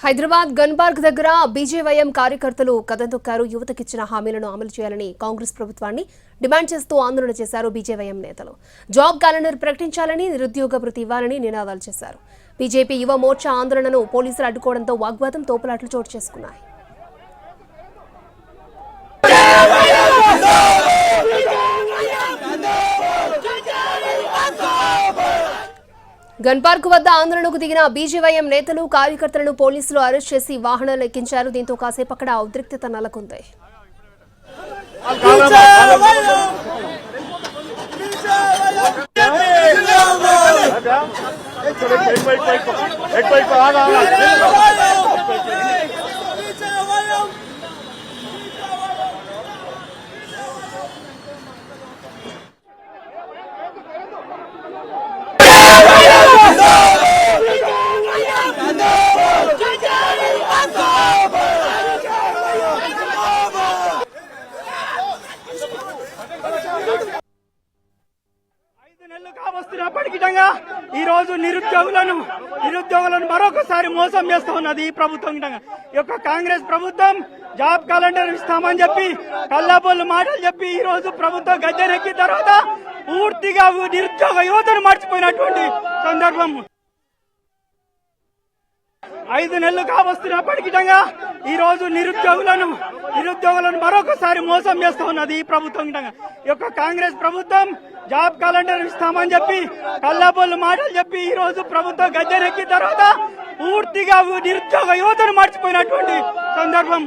Hyderabad gun park దగ్గర BJYM కార్యకర్తలు కదతొక్కారు. యువతకిచ్చిన హామీలను అమలు చేయాలని కాంగ్రెస్ ప్రభుత్వాన్ని డిమాండ్ చేస్తూ ఆందోళన చేశారు బీజేవైఎం నేతలు. జాబ్ క్యాలెండర్ ప్రకటించాలని, నిరుద్యోగ భృతి ఇవ్వాలని నినాదాలు చేశారు. బీజేపీ యువ మోర్చా ఆందోళనను పోలీసులు అడ్డుకోవడంతో వాగ్వాదం, తోపులాట్లు చోటు చేసుకున్నాయి. గన్ పార్క్ వద్ద ఆందోళనకు దిగిన బీజేవైఎం నేతలు, కార్యకర్తలను పోలీసులు అరెస్ట్ చేసి వాహనాలు ఎక్కించారు. దీంతో కాసేపు అక్కడ ఉద్రిక్తత నెలకొంది. ఈ రోజు నిరుద్యోగులను మరొకసారి మోసం చేస్తూ ఉన్నది ఈ ప్రభుత్వం. ఈ యొక్క కాంగ్రెస్ ప్రభుత్వం జాబ్ క్యాలెండర్ ఇస్తామని చెప్పి కల్లాబొల్లు మాటలు చెప్పి ఈ రోజు ప్రభుత్వం గద్దెనెక్కిన తర్వాత పూర్తిగా నిరుద్యోగ యువతను మర్చిపోయినటువంటి సందర్భం. 5 నెలలు కావస్తున్నప్పటికీ ఈ రోజు నిరుద్యోగులను మరొకసారి మోసం చేస్తూ ఉన్నది ఈ ప్రభుత్వం. ఈ యొక్క కాంగ్రెస్ ప్రభుత్వం జాబ్ క్యాలెండర్ ఇస్తామని చెప్పి కల్లాబొల్లు మాటలు చెప్పి ఈ రోజు ప్రభుత్వం గద్దెనెక్కిన తర్వాత పూర్తిగా నిరుద్యోగ యువతను మర్చిపోయినటువంటి సందర్భం.